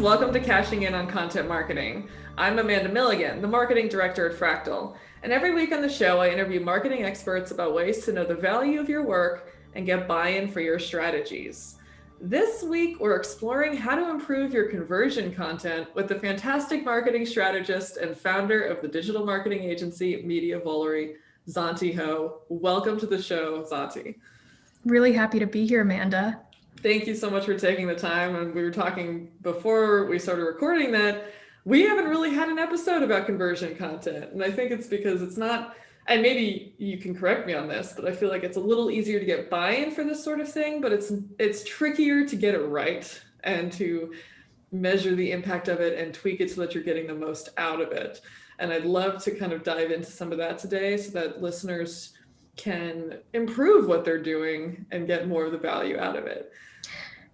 welcome to Cashing In on Content Marketing. I'm Amanda Milligan, the Marketing Director at Fractal, and every week on the show I interview marketing experts about ways to know the value of your work and get buy-in for your strategies. This week we're exploring how to improve your conversion content with the fantastic marketing strategist and founder of the digital marketing agency Media Volery, Zontee Hou. Welcome to the show, Zontee. Really happy to be here, Amanda. Thank you so much for taking the time. And we were talking before we started recording that we haven't really had an episode about conversion content. And I think it's because it's not, and maybe you can correct me on this, but I feel like it's a little easier to get buy-in for this sort of thing, but it's trickier to get it right and to measure the impact of it and tweak it so that you're getting the most out of it. And I'd love to kind of dive into some of that today so that listeners can improve what they're doing and get more of the value out of it.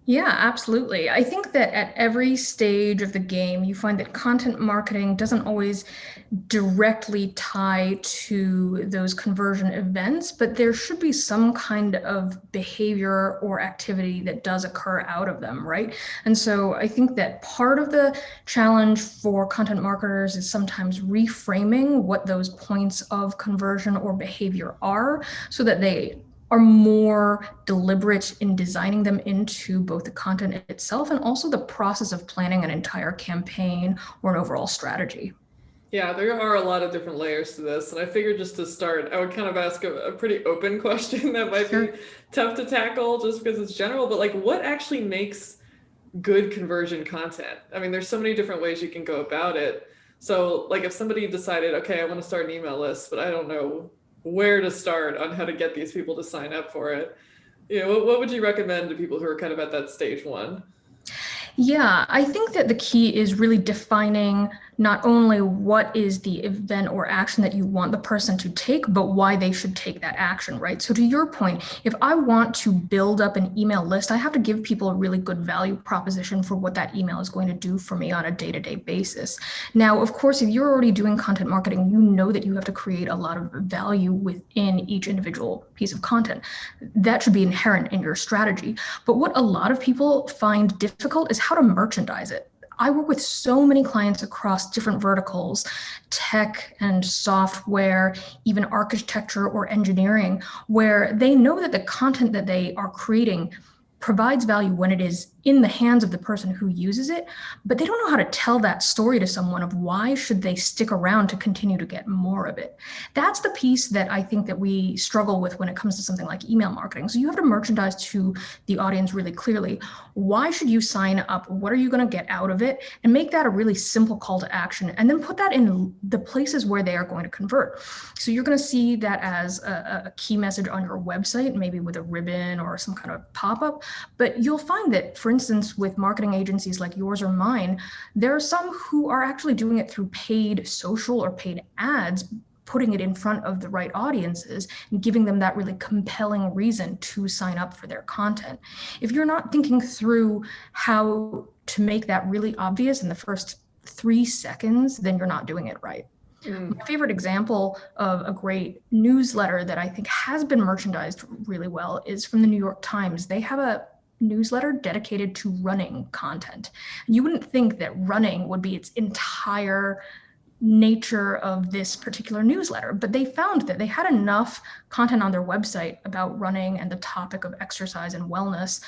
Yeah, absolutely. I think that at every stage of the game, you find that content marketing doesn't always directly tie to those conversion events, but there should be some kind of behavior or activity that does occur out of them, right? And so I think that part of the challenge for content marketers is sometimes reframing what those points of conversion or behavior are so that they are more deliberate in designing them into both the content itself and also the process of planning an entire campaign or an overall strategy. Yeah, there are a lot of different layers to this. And I figured just to start, I would kind of ask a pretty open question that might be tough to tackle just because it's general, but like what actually makes good conversion content? I mean, there's so many different ways you can go about it. So like if somebody decided, okay, I want to start an email list, but I don't know where to start on how to get these people to sign up for it. What would you recommend to people who are kind of at that stage one? Yeah, I think that the key is really defining not only what is the event or action that you want the person to take, but why they should take that action, right? So to your point, if I want to build up an email list, I have to give people a really good value proposition for what that email is going to do for me on a day-to-day basis. Now, of course, if you're already doing content marketing, you know that you have to create a lot of value within each individual piece of content. That should be inherent in your strategy. But what a lot of people find difficult is how to merchandise it. I work with so many clients across different verticals, tech and software, even architecture or engineering, where they know that the content that they are creating provides value when it is in the hands of the person who uses it, but they don't know how to tell that story to someone of why should they stick around to continue to get more of it. That's the piece that I think that we struggle with when it comes to something like email marketing. So you have to merchandise to the audience really clearly. Why should you sign up? What are you going to get out of it? And make that a really simple call to action, and then put that in the places where they are going to convert. So you're going to see that as a key message on your website, maybe with a ribbon or some kind of pop-up. But you'll find that, for instance, with marketing agencies like yours or mine, there are some who are actually doing it through paid social or paid ads, putting it in front of the right audiences and giving them that really compelling reason to sign up for their content. If you're not thinking through how to make that really obvious in the first 3 seconds, then you're not doing it right. My favorite example of a great newsletter that I think has been merchandised really well is from the New York Times. They have a newsletter dedicated to running content. You wouldn't think that running would be its entire nature of this particular newsletter, but they found that they had enough content on their website about running and the topic of exercise and wellness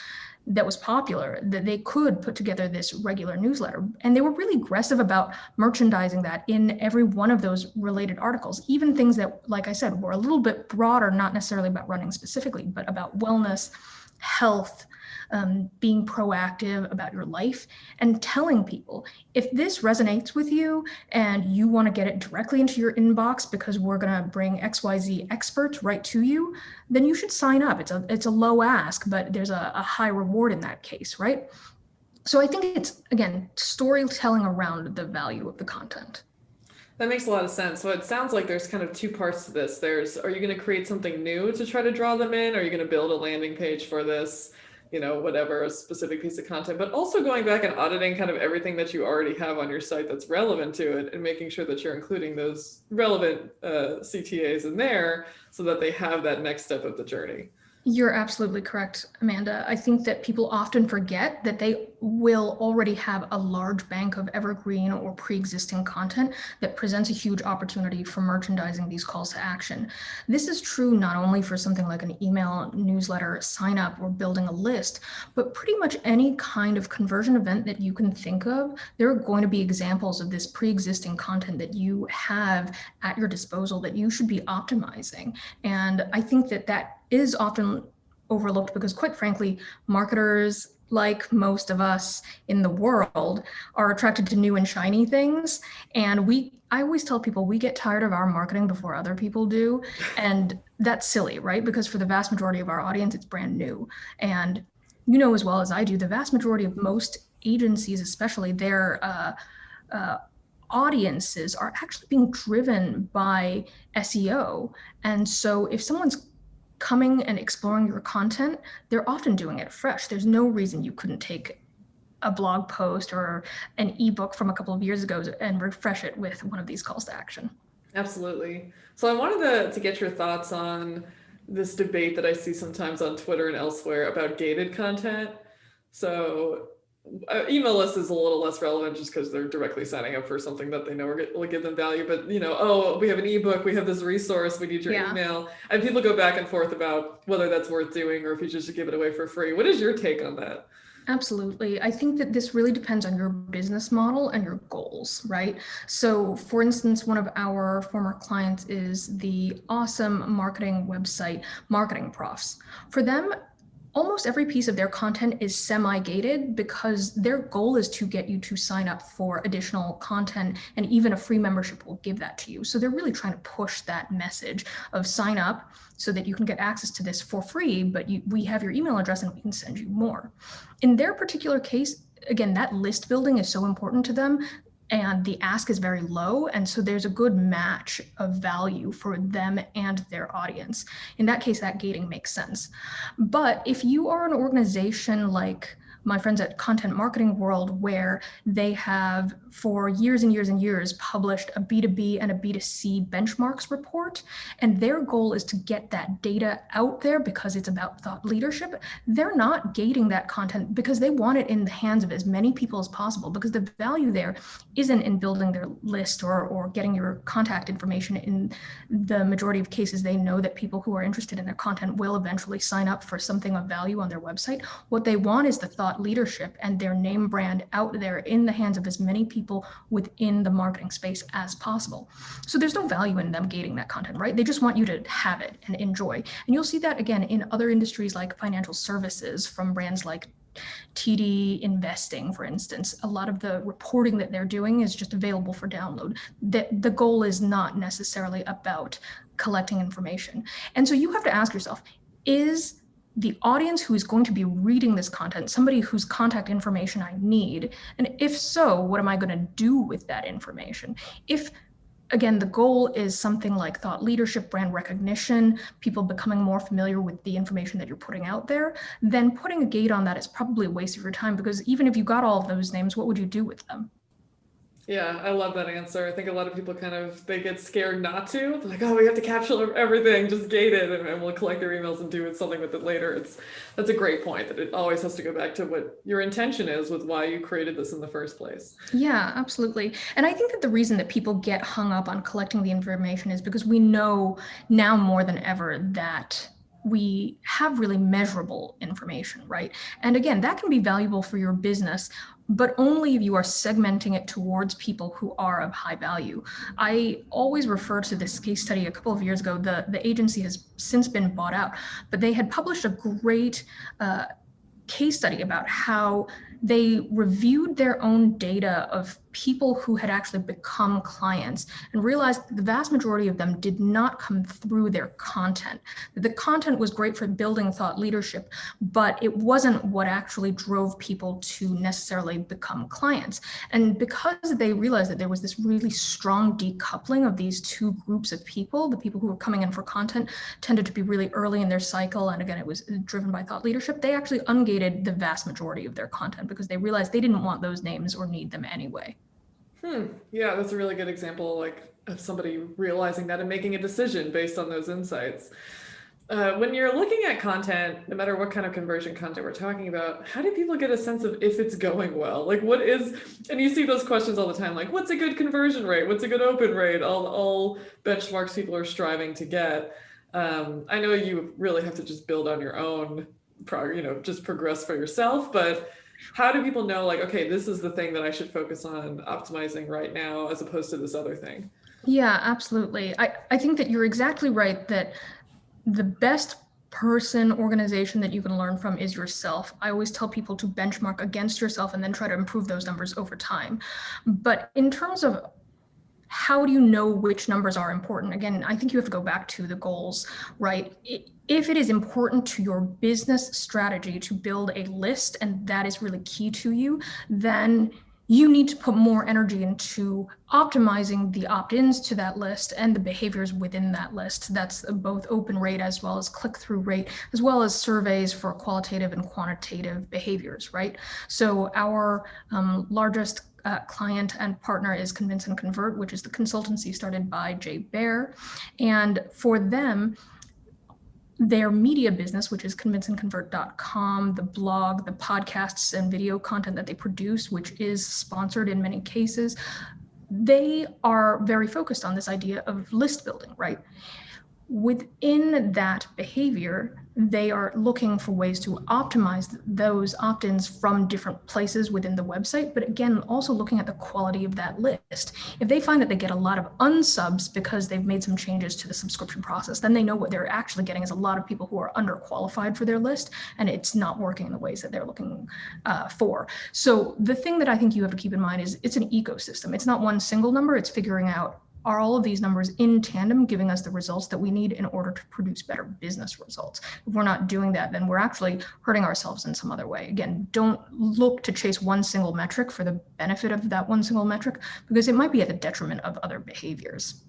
that was popular that they could put together this regular newsletter. And they were really aggressive about merchandising that in every one of those related articles, even things that, like I said, were a little bit broader, not necessarily about running specifically, but about wellness, health, being proactive about your life, and telling people, if this resonates with you and you want to get it directly into your inbox because we're going to bring XYZ experts right to you, then you should sign up. It's a low ask, but there's a high reward in that case, right? So I think it's, again, storytelling around the value of the content. That makes a lot of sense. So it sounds like there's kind of two parts to this. Are you going to create something new to try to draw them in? Are you going to build a landing page for this? Whatever, a specific piece of content, but also going back and auditing kind of everything that you already have on your site that's relevant to it and making sure that you're including those relevant CTAs in there so that they have that next step of the journey. You're absolutely correct, Amanda. I think that people often forget that they will already have a large bank of evergreen or pre-existing content that presents a huge opportunity for merchandising these calls to action. This is true not only for something like an email newsletter sign up or building a list, but pretty much any kind of conversion event that you can think of. There are going to be examples of this pre-existing content that you have at your disposal that you should be optimizing. And I think that that is often overlooked because, quite frankly, marketers, like most of us in the world, are attracted to new and shiny things. And I always tell people we get tired of our marketing before other people do. And that's silly, right? Because for the vast majority of our audience, it's brand new. And you know as well as I do, the vast majority of most agencies, especially their uh, audiences, are actually being driven by SEO. And so if someone's coming and exploring your content, they're often doing it fresh. There's no reason you couldn't take a blog post or an ebook from a couple of years ago and refresh it with one of these calls to action. Absolutely. So I wanted to get your thoughts on this debate that I see sometimes on Twitter and elsewhere about gated content. So email list is a little less relevant just because they're directly signing up for something that they know will give them value. But oh, we have an ebook, we have this resource, we need your email. And people go back and forth about whether that's worth doing or if you just give it away for free. What is your take on that? Absolutely. I think that this really depends on your business model and your goals, right? So, for instance, one of our former clients is the awesome marketing website, Marketing Profs. For them, almost every piece of their content is semi-gated because their goal is to get you to sign up for additional content, and even a free membership will give that to you. So they're really trying to push that message of sign up so that you can get access to this for free, but we have your email address and we can send you more. In their particular case, again, that list building is so important to them, and the ask is very low. And so there's a good match of value for them and their audience. In that case, that gating makes sense. But if you are an organization like my friends at Content Marketing World, where they have for years and years and years published a B2B and a B2C benchmarks report, and their goal is to get that data out there because it's about thought leadership, they're not gating that content because they want it in the hands of as many people as possible, because the value there isn't in building their list or getting your contact information. In the majority of cases, they know that people who are interested in their content will eventually sign up for something of value on their website. What they want is the thought leadership and their name brand out there in the hands of as many people within the marketing space as possible. So there's no value in them gating that content, right? They just want you to have it and enjoy. And you'll see that again in other industries like financial services from brands like TD Investing, for instance. A lot of the reporting that they're doing is just available for download. The goal is not necessarily about collecting information. And so you have to ask yourself, is the audience who is going to be reading this content somebody whose contact information I need? And if so, what am I going to do with that information? If, again, the goal is something like thought leadership, brand recognition, people becoming more familiar with the information that you're putting out there, then putting a gate on that is probably a waste of your time, because even if you got all of those names, what would you do with them? Yeah, I love that answer. I think a lot of people they get scared not to. They're like, oh, we have to capture everything, just gate it, and we'll collect their emails and do something with it later. That's a great point, that it always has to go back to what your intention is with why you created this in the first place. Yeah, absolutely. And I think that the reason that people get hung up on collecting the information is because we know now more than ever that we have really measurable information, right? And again, that can be valuable for your business, but only if you are segmenting it towards people who are of high value. I always refer to this case study a couple of years ago. The agency has since been bought out, but they had published a great case study about how they reviewed their own data of people who had actually become clients and realized that the vast majority of them did not come through their content. The content was great for building thought leadership, but it wasn't what actually drove people to necessarily become clients. And because they realized that there was this really strong decoupling of these two groups of people, the people who were coming in for content tended to be really early in their cycle, and again, it was driven by thought leadership, they actually ungated the vast majority of their content because they realized they didn't want those names or need them anyway. Yeah, that's a really good example, like, of somebody realizing that and making a decision based on those insights. When you're looking at content, no matter what kind of conversion content we're talking about, how do people get a sense of if it's going well? Like, what is, and you see those questions all the time, like, what's a good conversion rate? What's a good open rate? All benchmarks people are striving to get. I know you really have to just build on your own, just progress for yourself, but how do people know, like, okay, this is the thing that I should focus on optimizing right now as opposed to this other thing? Yeah, absolutely. I think that you're exactly right that the best organization that you can learn from is yourself. I always tell people to benchmark against yourself and then try to improve those numbers over time. But in terms of how do you know which numbers are important? Again, I think you have to go back to the goals, right? If it is important to your business strategy to build a list, and that is really key to you, then you need to put more energy into optimizing the opt-ins to that list and the behaviors within that list. That's both open rate as well as click-through rate, as well as surveys for qualitative and quantitative behaviors, right? So our largest client and partner is Convince and Convert, which is the consultancy started by Jay Baer. And for them, their media business, which is convinceandconvert.com, the blog, the podcasts and video content that they produce, which is sponsored in many cases, they are very focused on this idea of list building, right? Within that behavior, they are looking for ways to optimize those opt-ins from different places within the website, but again, also looking at the quality of that list. If they find that they get a lot of unsubs because they've made some changes to the subscription process, then they know what they're actually getting is a lot of people who are underqualified for their list, and it's not working in the ways that they're looking for. So the thing that I think you have to keep in mind is it's an ecosystem. It's not one single number, it's figuring out, are all of these numbers in tandem giving us the results that we need in order to produce better business results? If we're not doing that, then we're actually hurting ourselves in some other way. Again, don't look to chase one single metric for the benefit of that one single metric, because it might be at the detriment of other behaviors.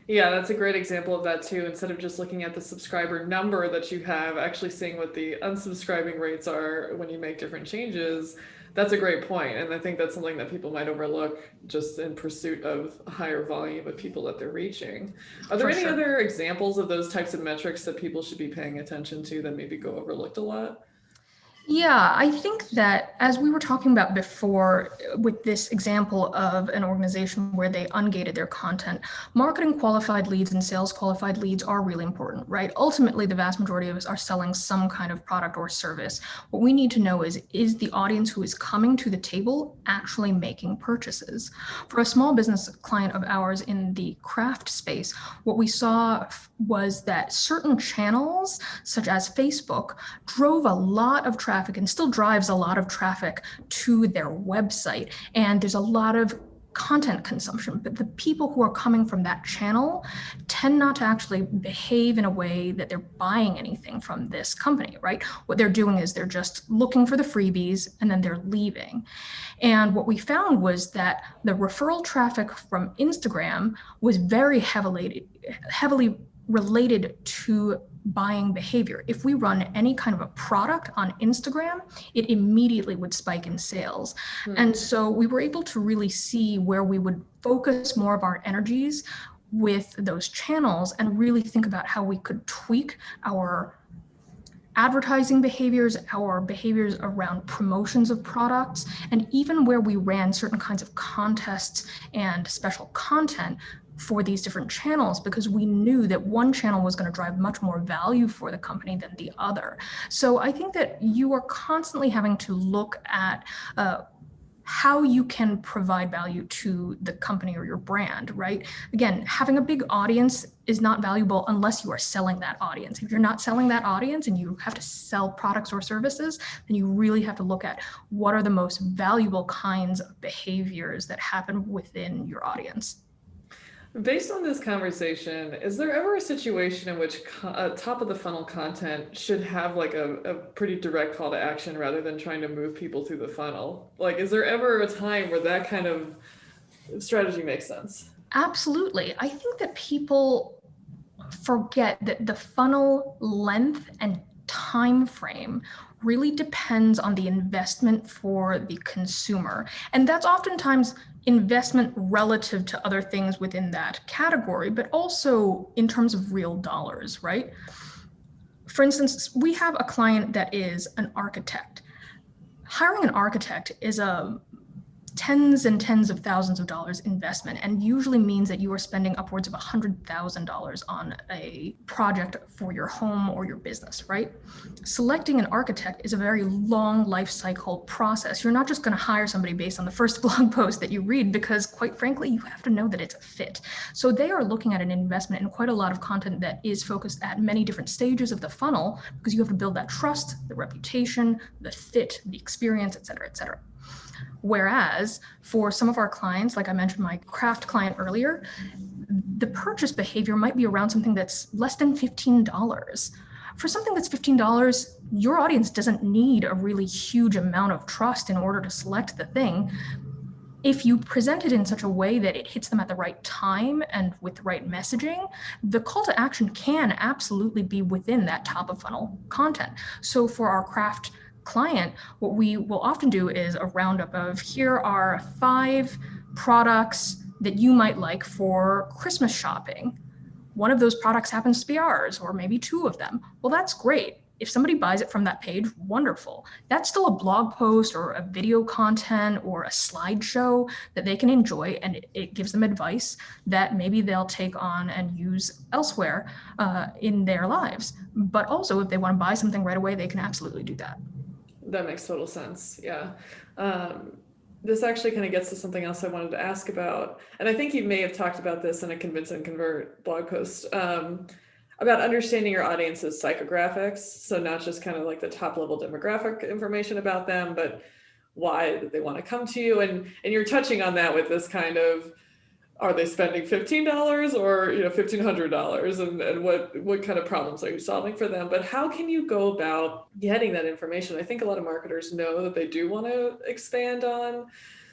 Yeah, that's a great example of that too. Instead of just looking at the subscriber number that you have, actually seeing what the unsubscribing rates are when you make different changes. That's a great point. And I think that's something that people might overlook just in pursuit of a higher volume of people that they're reaching. Are there any other examples of those types of metrics that people should be paying attention to that maybe go overlooked a lot? Yeah, I think that as we were talking about before with this example of an organization where they ungated their content, marketing qualified leads and sales qualified leads are really important, right? Ultimately, the vast majority of us are selling some kind of product or service. What we need to know is the audience who is coming to the table actually making purchases? For a small business client of ours in the craft space, what we saw was that certain channels, such as Facebook, drove a lot of traffic and still drives a lot of traffic to their website. And there's a lot of content consumption, but the people who are coming from that channel tend not to actually behave in a way that they're buying anything from this company, right? What they're doing is they're just looking for the freebies and then they're leaving. And what we found was that the referral traffic from Instagram was very heavily related to buying behavior. If we run any kind of a product on Instagram, it immediately would spike in sales. And so we were able to really see where we would focus more of our energies with those channels and really think about how we could tweak our advertising behaviors, our behaviors around promotions of products, and even where we ran certain kinds of contests and special content for these different channels, because we knew that one channel was going to drive much more value for the company than the other. So I think that you are constantly having to look at how you can provide value to the company or your brand, right? Again, having a big audience is not valuable unless you are selling that audience. If you're not selling that audience and you have to sell products or services, then you really have to look at what are the most valuable kinds of behaviors that happen within your audience. Based on this conversation, is there ever a situation in which top of the funnel content should have like a pretty direct call to action rather than trying to move people through the funnel? Like, is there ever a time where that kind of strategy makes sense? Absolutely. I think that people forget that the funnel length and time frame really depends on the investment for the consumer. And that's oftentimes investment relative to other things within that category, but also in terms of real dollars, right? For instance, we have a client that is an architect. Hiring an architect is a tens and tens of thousands of dollars investment, and usually means that you are spending upwards of $100,000 on a project for your home or your business, right? Selecting an architect is a very long life cycle process. You're not just going to hire somebody based on the first blog post that you read, because quite frankly, you have to know that it's a fit. So they are looking at an investment in quite a lot of content that is focused at many different stages of the funnel, because you have to build that trust, the reputation, the fit, the experience, et cetera, et cetera. Whereas for some of our clients, like I mentioned my craft client earlier, the purchase behavior might be around something that's less than $15. For something that's $15, your audience doesn't need a really huge amount of trust in order to select the thing. If you present it in such a way that it hits them at the right time and with the right messaging, the call to action can absolutely be within that top of funnel content. So for our craft client, what we will often do is a roundup of, here are 5 products that you might like for Christmas shopping. One of those products happens to be ours, or maybe 2 of them. Well, that's great. If somebody buys it from that page, wonderful. That's still a blog post or a video content or a slideshow that they can enjoy, and it gives them advice that maybe they'll take on and use elsewhere in their lives. But also, if they want to buy something right away, they can absolutely do that. That makes total sense. Yeah. This actually kind of gets to something else I wanted to ask about. And I think you may have talked about this in a Convince and Convert blog post, about understanding your audience's psychographics. So not just kind of like the top level demographic information about them, but why they want to come to you. And you're touching on that with this kind of, are they spending $15 or $1,500, and what kind of problems are you solving for them? But how can you go about getting that information? I think a lot of marketers know that they do want to expand on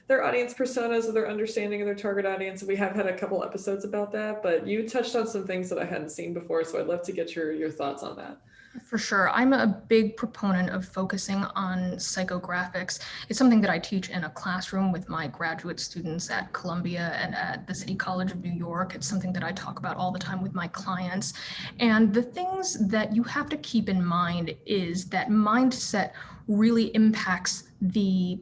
their audience personas or their understanding of their target audience. We have had a couple episodes about that, but you touched on some things that I hadn't seen before, so I'd love to get your thoughts on that. For sure. I'm a big proponent of focusing on psychographics. It's something that I teach in a classroom with my graduate students at Columbia and at the City College of New York. It's something that I talk about all the time with my clients. And the things that you have to keep in mind is that mindset really impacts the,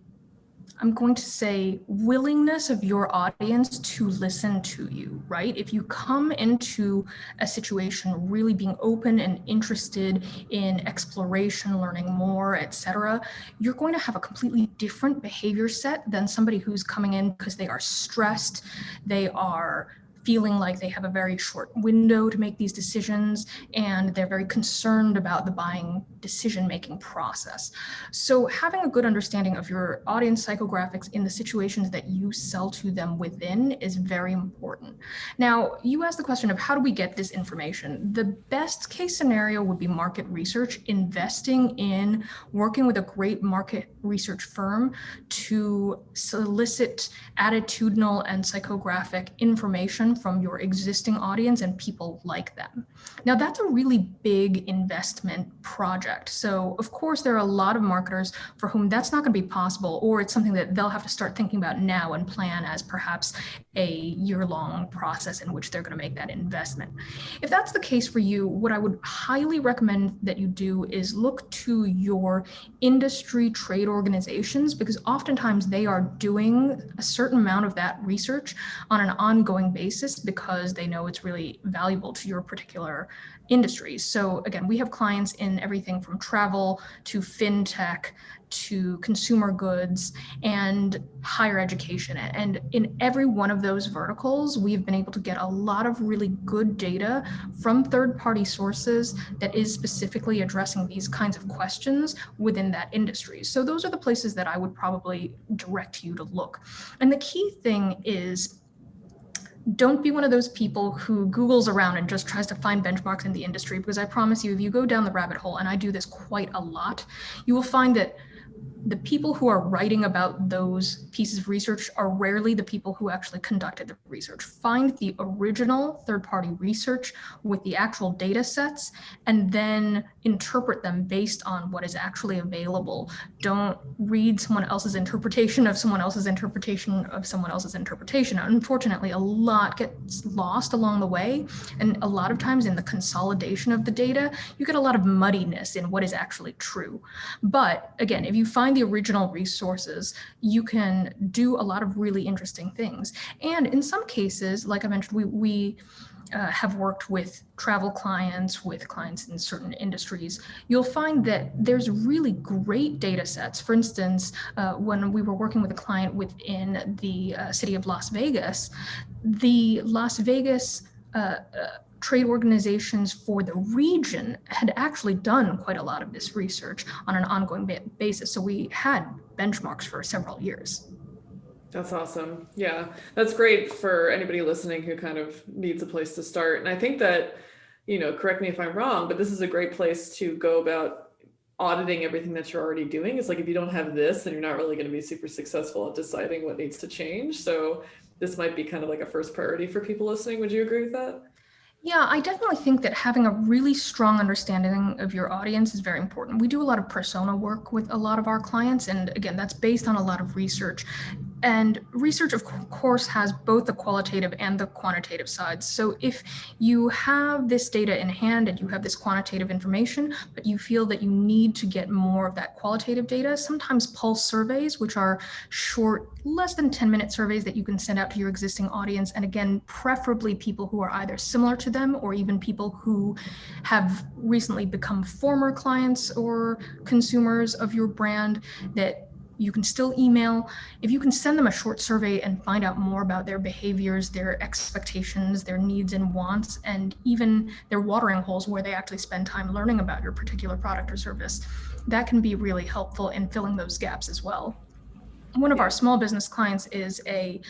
I'm going to say, willingness of your audience to listen to you, right? If you come into a situation really being open and interested in exploration, learning more, etc., you're going to have a completely different behavior set than somebody who's coming in because they are stressed, they are feeling like they have a very short window to make these decisions, and they're very concerned about the buying decision-making process. So having a good understanding of your audience psychographics in the situations that you sell to them within is very important. Now, you asked the question of how do we get this information? The best case scenario would be market research, investing in working with a great market research firm to solicit attitudinal and psychographic information from your existing audience and people like them. Now, that's a really big investment project. So of course, there are a lot of marketers for whom that's not going to be possible, or it's something that they'll have to start thinking about now and plan as perhaps a year-long process in which they're going to make that investment. If that's the case for you, what I would highly recommend that you do is look to your industry trade organizations, because oftentimes they are doing a certain amount of that research on an ongoing basis because they know it's really valuable to your particular industry. So again, we have clients in everything from travel to fintech to consumer goods and higher education. And in every one of those verticals, we've been able to get a lot of really good data from third-party sources that is specifically addressing these kinds of questions within that industry. So those are the places that I would probably direct you to look. And the key thing is, don't be one of those people who Googles around and just tries to find benchmarks in the industry, because I promise you, if you go down the rabbit hole, and I do this quite a lot, you will find that the people who are writing about those pieces of research are rarely the people who actually conducted the research. Find the original third-party research with the actual data sets and then interpret them based on what is actually available. Don't read someone else's interpretation of someone else's interpretation of someone else's interpretation. Unfortunately, a lot gets lost along the way, and a lot of times in the consolidation of the data, you get a lot of muddiness in what is actually true. But again, if you find the original resources, you can do a lot of really interesting things. And in some cases, like I mentioned, we have worked with travel clients, with clients in certain industries, you'll find that there's really great data sets. For instance, when we were working with a client within the city of Las Vegas, the Las Vegas trade organizations for the region had actually done quite a lot of this research on an ongoing basis. So we had benchmarks for several years. That's awesome. Yeah, that's great for anybody listening who kind of needs a place to start. And I think that, correct me if I'm wrong, but this is a great place to go about auditing everything that you're already doing. It's like, if you don't have this, then you're not really going to be super successful at deciding what needs to change. So this might be kind of like a first priority for people listening. Would you agree with that? Yeah, I definitely think that having a really strong understanding of your audience is very important. We do a lot of persona work with a lot of our clients, and again, that's based on a lot of research. And research, of course, has both the qualitative and the quantitative sides. So if you have this data in hand and you have this quantitative information, but you feel that you need to get more of that qualitative data, sometimes pulse surveys, which are short, less than 10-minute surveys that you can send out to your existing audience. And again, preferably people who are either similar to them or even people who have recently become former clients or consumers of your brand, that you can still email. If you can send them a short survey and find out more about their behaviors, their expectations, their needs and wants, and even their watering holes where they actually spend time learning about your particular product or service, that can be really helpful in filling those gaps as well. One of our small business clients is a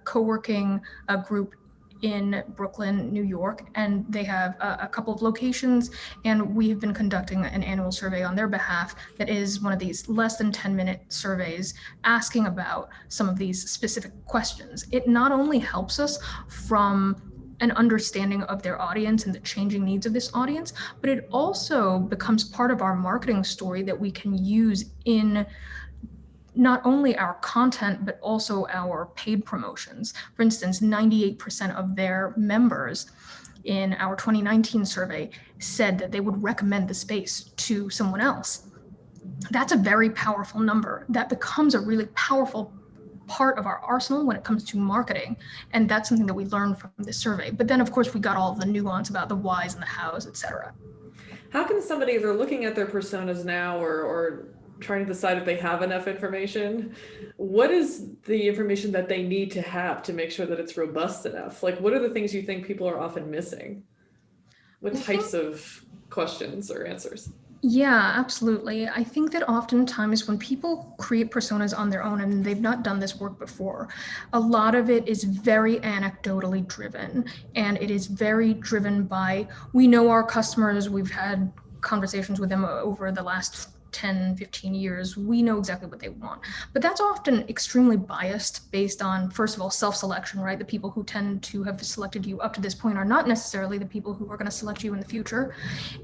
co-working group in Brooklyn, New York, and they have a couple of locations, and we have been conducting an annual survey on their behalf that is one of these less than 10-minute surveys asking about some of these specific questions. It not only helps us from an understanding of their audience and the changing needs of this audience, but it also becomes part of our marketing story that we can use in not only our content, but also our paid promotions. For instance, 98% of their members in our 2019 survey said that they would recommend the space to someone else. That's a very powerful number. That becomes a really powerful part of our arsenal when it comes to marketing. And that's something that we learned from this survey. But then, of course, we got all of the nuance about the whys and the hows, et cetera. How can somebody, if they're looking at their personas now or trying to decide if they have enough information, what is the information that they need to have to make sure that it's robust enough? Like, what are the things you think people are often missing? What types of questions or answers? Yeah, absolutely. I think that oftentimes when people create personas on their own and they've not done this work before, a lot of it is very anecdotally driven, and it is very driven by, we know our customers, we've had conversations with them over the last 10, 15 years, we know exactly what they want. But that's often extremely biased based on, first of all, self-selection, right? The people who tend to have selected you up to this point are not necessarily the people who are going to select you in the future.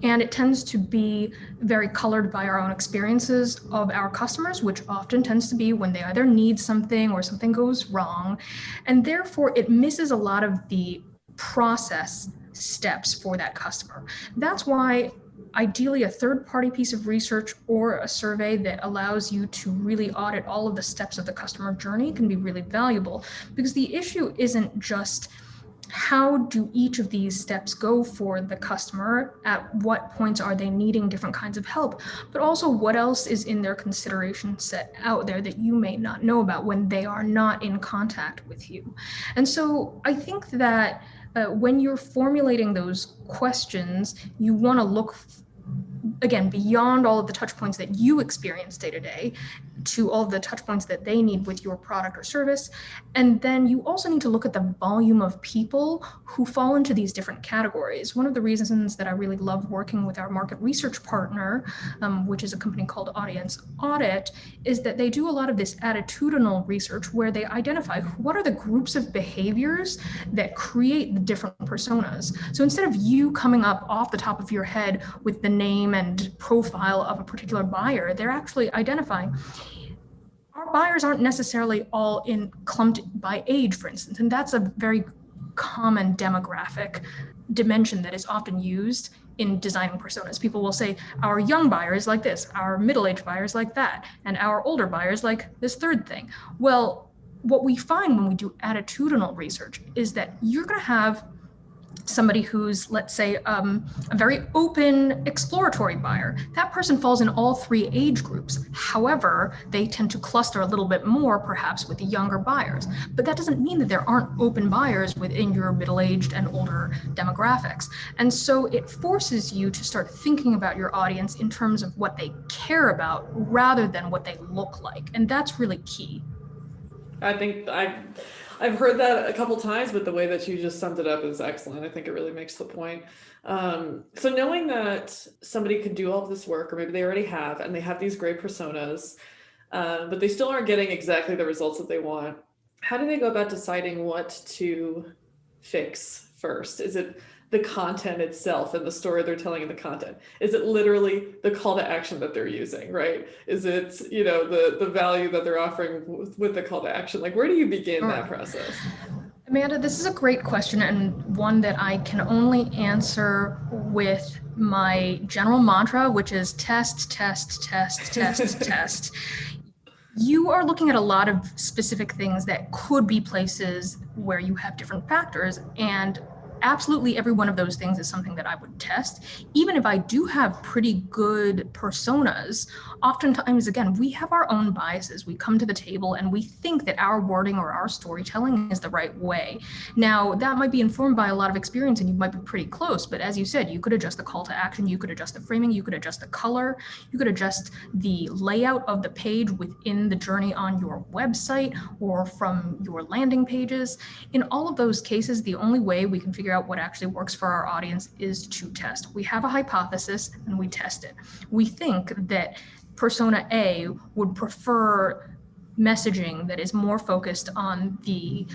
And it tends to be very colored by our own experiences of our customers, which often tends to be when they either need something or something goes wrong. And therefore, it misses a lot of the process steps for that customer. That's why ideally a third-party piece of research or a survey that allows you to really audit all of the steps of the customer journey can be really valuable, because the issue isn't just how do each of these steps go for the customer, at what points are they needing different kinds of help, but also what else is in their consideration set out there that you may not know about when they are not in contact with you. And so I think that when you're formulating those questions, you want to look, again, beyond all of the touch points that you experience day to day, to all the touch points that they need with your product or service. And then you also need to look at the volume of people who fall into these different categories. One of the reasons that I really love working with our market research partner, which is a company called Audience Audit, is that they do a lot of this attitudinal research where they identify what are the groups of behaviors that create the different personas. So instead of you coming up off the top of your head with the name and profile of a particular buyer, they're actually identifying our buyers aren't necessarily all clumped by age, for instance, and that's a very common demographic dimension that is often used in designing personas. People will say, our young buyer is like this, our middle-aged buyer is like that, and our older buyer is like this third thing. Well, what we find when we do attitudinal research is that you're going to have somebody who's, let's say, a very open exploratory buyer. That person falls in all three age groups. However, they tend to cluster a little bit more perhaps with the younger buyers. But that doesn't mean that there aren't open buyers within your middle-aged and older demographics. And so it forces you to start thinking about your audience in terms of what they care about rather than what they look like. And that's really key. I think I've heard that a couple times, but the way that you just summed it up is excellent. I think it really makes the point. So knowing that somebody could do all of this work, or maybe they already have, and they have these great personas, but they still aren't getting exactly the results that they want, how do they go about deciding what to fix first? Is it the content itself and the story they're telling in the content? Is it literally the call to action that they're using, right? Is it, the value that they're offering with the call to action? Like, where do you begin that process? Amanda, this is a great question, and one that I can only answer with my general mantra, which is test, test, test, test, test. You are looking at a lot of specific things that could be places where you have different factors, and absolutely every one of those things is something that I would test. Even if I do have pretty good personas, oftentimes, again, we have our own biases. We come to the table and we think that our wording or our storytelling is the right way. Now, that might be informed by a lot of experience and you might be pretty close, but as you said, you could adjust the call to action, you could adjust the framing, you could adjust the color, you could adjust the layout of the page within the journey on your website or from your landing pages. In all of those cases, the only way we can figure out what actually works for our audience is to test. We have a hypothesis and we test it. We think that persona A would prefer messaging that is more focused on the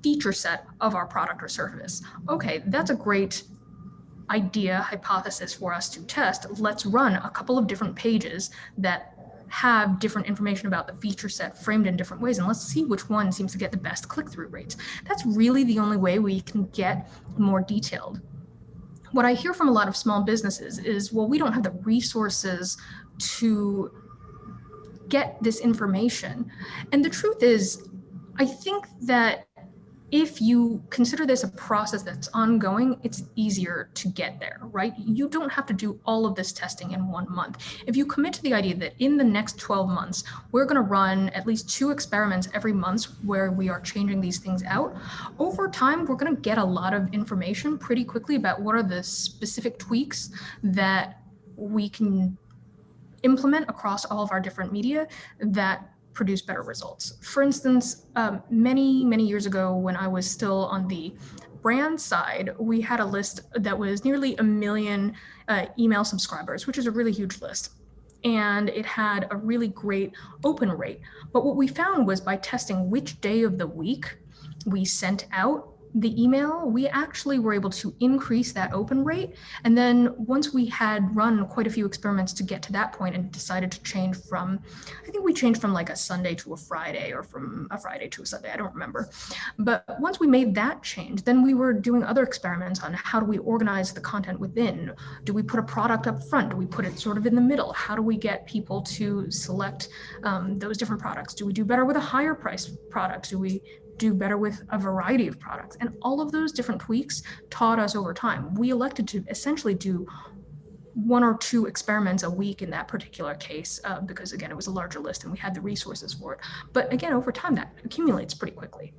feature set of our product or service. Okay, that's a great idea, hypothesis for us to test. Let's run a couple of different pages that have different information about the feature set framed in different ways, and let's see which one seems to get the best click-through rates. That's really the only way we can get more detailed. What I hear from a lot of small businesses is, well, we don't have the resources to get this information. And the truth is, I think that if you consider this a process that's ongoing, it's easier to get there, right? You don't have to do all of this testing in 1 month. If you commit to the idea that in the next 12 months, we're going to run at least 2 experiments every month where we are changing these things out, over time, we're going to get a lot of information pretty quickly about what are the specific tweaks that we can implement across all of our different media that produce better results. For instance, many, many years ago when I was still on the brand side, we had a list that was nearly 1 million email subscribers, which is a really huge list. And it had a really great open rate. But what we found was by testing which day of the week we sent out the email, we actually were able to increase that open rate. And then once we had run quite a few experiments to get to that point and decided to change from, I think we changed from like a Sunday to a Friday or from a Friday to a Sunday, I don't remember. But once we made that change, then we were doing other experiments on how do we organize the content within? Do we put a product up front? Do we put it sort of in the middle? How do we get people to select those different products? Do we do better with a higher price product? Do we do better with a variety of products? And all of those different tweaks taught us over time. We elected to essentially do 1 or 2 experiments a week in that particular case because, again, it was a larger list and we had the resources for it. But again, over time, that accumulates pretty quickly.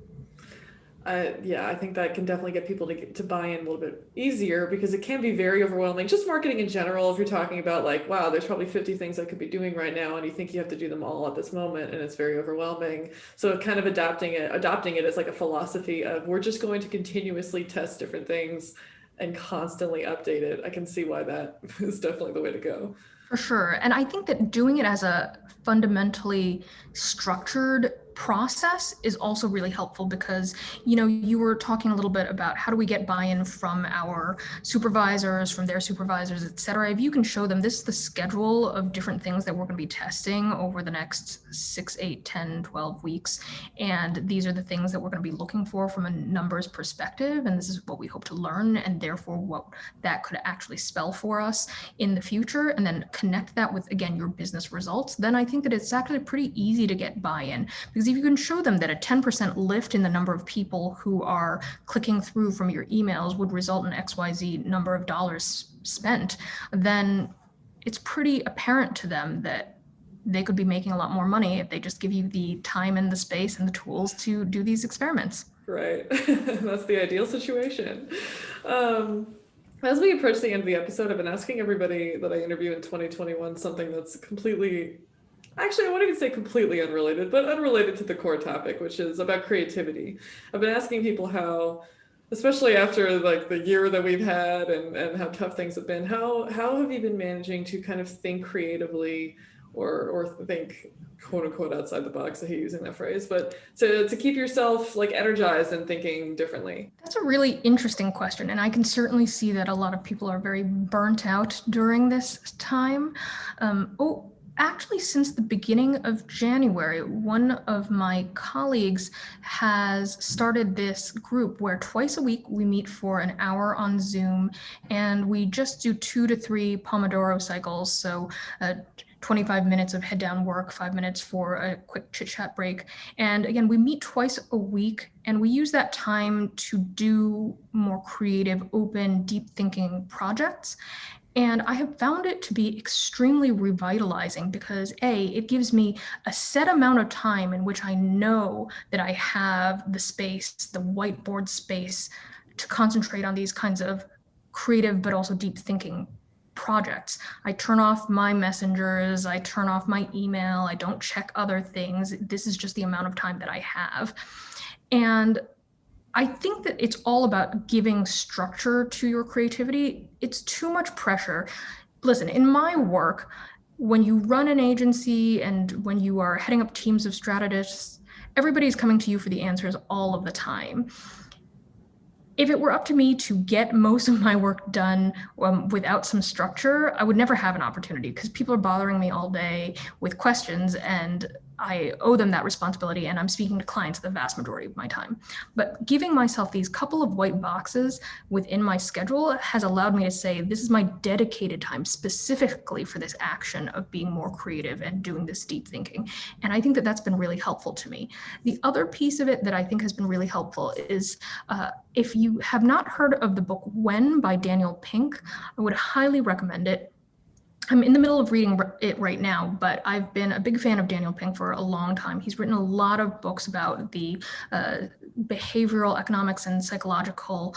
Yeah, I think that can definitely get people to buy in a little bit easier because it can be very overwhelming. Just marketing in general, if you're talking about like, wow, there's probably 50 things I could be doing right now, and you think you have to do them all at this moment, and it's very overwhelming. So kind of adopting it as like a philosophy of we're just going to continuously test different things and constantly update it. I can see why that is definitely the way to go. For sure. And I think that doing it as a fundamentally structured process is also really helpful because, you were talking a little bit about how do we get buy-in from our supervisors, from their supervisors, et cetera. If you can show them this is the schedule of different things that we're going to be testing over the next 6, 8, 10, 12 weeks, and these are the things that we're going to be looking for from a numbers perspective, and this is what we hope to learn, and therefore what that could actually spell for us in the future, and then connect that with, again, your business results, then I think that it's actually pretty easy to get buy-in. Because if you can show them that a 10% lift in the number of people who are clicking through from your emails would result in XYZ number of dollars spent, then it's pretty apparent to them that they could be making a lot more money if they just give you the time and the space and the tools to do these experiments. Right. That's the ideal situation. As we approach the end of the episode, I've been asking everybody that I interview in 2021 something that's completely, actually, I won't even say completely unrelated, but unrelated to the core topic, which is about creativity. I've been asking people how, especially after like the year that we've had and how tough things have been, how have you been managing to kind of think creatively or think quote unquote outside the box? I hate using that phrase, but to keep yourself like energized and thinking differently. That's a really interesting question, and I can certainly see that a lot of people are very burnt out during this time. Actually, since the beginning of January, one of my colleagues has started this group where twice a week we meet for an hour on Zoom, and we just do 2 to 3 Pomodoro cycles. So 25 minutes of head down work, 5 minutes for a quick chit chat break. And again, we meet twice a week, and we use that time to do more creative, open, deep thinking projects. And I have found it to be extremely revitalizing because it gives me a set amount of time in which I know that I have the space, the whiteboard space, to concentrate on these kinds of creative but also deep thinking projects. I turn off my messengers, I turn off my email, I don't check other things. This is just the amount of time that I have. And I think that it's all about giving structure to your creativity. It's too much pressure. Listen, in my work, when you run an agency and when you are heading up teams of strategists, everybody's coming to you for the answers all of the time. If it were up to me to get most of my work done without some structure, I would never have an opportunity because people are bothering me all day with questions, and I owe them that responsibility, and I'm speaking to clients the vast majority of my time. But giving myself these couple of white boxes within my schedule has allowed me to say, this is my dedicated time specifically for this action of being more creative and doing this deep thinking. And I think that that's been really helpful to me. The other piece of it that I think has been really helpful is if you have not heard of the book When by Daniel Pink, I would highly recommend it. I'm in the middle of reading it right now, but I've been a big fan of Daniel Pink for a long time. He's written a lot of books about the behavioral economics and psychological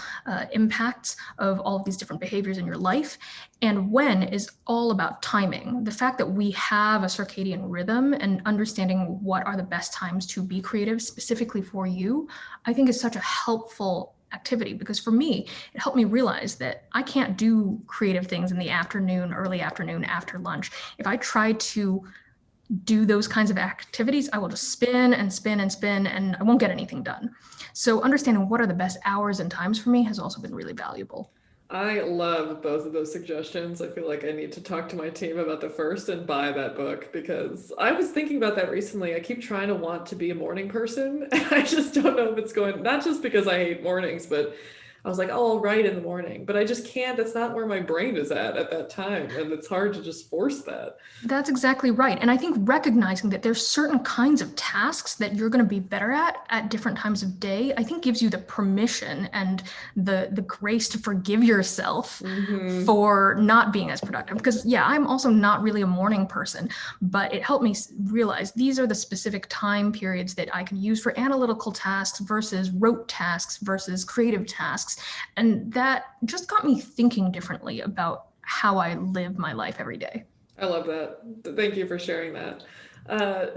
impacts of all of these different behaviors in your life. And When is all about timing. The fact that we have a circadian rhythm and understanding what are the best times to be creative specifically for you, I think is such a helpful activity, because for me, it helped me realize that I can't do creative things in the afternoon, early afternoon, after lunch. If I try to do those kinds of activities, I will just spin and spin and spin, and I won't get anything done. So understanding what are the best hours and times for me has also been really valuable. I love both of those suggestions. I feel like I need to talk to my team about the first and buy that book because I was thinking about that recently. I keep trying to want to be a morning person. I just don't know if it's going, not just because I hate mornings, but I was like, oh, I'll write in the morning, but I just can't. That's not where my brain is at that time. And it's hard to just force that. That's exactly right. And I think recognizing that there's certain kinds of tasks that you're going to be better at different times of day, I think gives you the permission and the grace to forgive yourself for not being as productive. Because yeah, I'm also not really a morning person, but it helped me realize these are the specific time periods that I can use for analytical tasks versus rote tasks versus creative tasks. And that just got me thinking differently about how I live my life every day. I love that. Thank you for sharing that.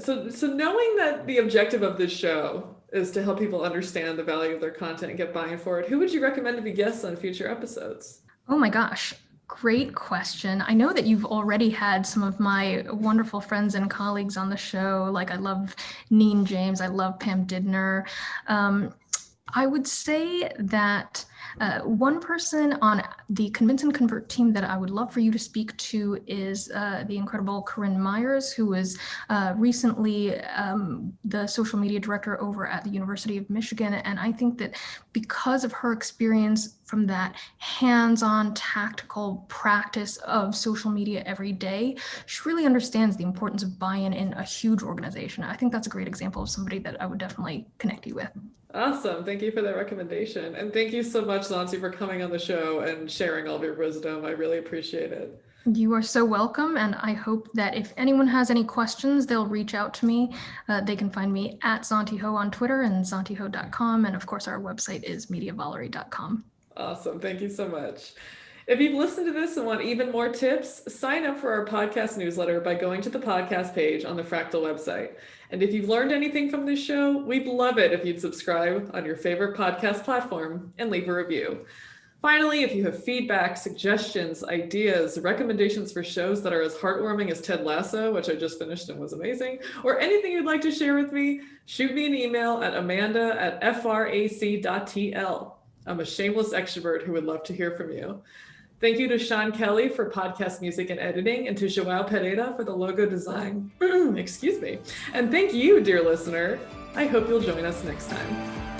So knowing that the objective of this show is to help people understand the value of their content and get buy-in for it, who would you recommend to be guests on future episodes? Oh my gosh, great question. I know that you've already had some of my wonderful friends and colleagues on the show. Like I love Neen James, I love Pam Didner. I would say that one person on the Convince and Convert team that I would love for you to speak to is the incredible Corinne Myers, who is recently the social media director over at the University of Michigan. And I think that because of her experience from that hands-on tactical practice of social media every day, she really understands the importance of buy-in in a huge organization. I think that's a great example of somebody that I would definitely connect you with. Awesome. Thank you for that recommendation. And thank you so much, Zontee, for coming on the show and sharing all of your wisdom. I really appreciate it. You are so welcome. And I hope that if anyone has any questions, they'll reach out to me. They can find me at Zontee Hou on Twitter and zontehou.com. And of course, our website is mediavolery.com. Awesome. Thank you so much. If you've listened to this and want even more tips, sign up for our podcast newsletter by going to the podcast page on the Fractal website. And if you've learned anything from this show, we'd love it if you'd subscribe on your favorite podcast platform and leave a review. Finally, if you have feedback, suggestions, ideas, recommendations for shows that are as heartwarming as Ted Lasso, which I just finished and was amazing, or anything you'd like to share with me, shoot me an email at amanda@frac.tl. I'm a shameless extrovert who would love to hear from you. Thank you to Sean Kelly for podcast music and editing, and to Joao Pereira for the logo design. Excuse me. And thank you, dear listener. I hope you'll join us next time.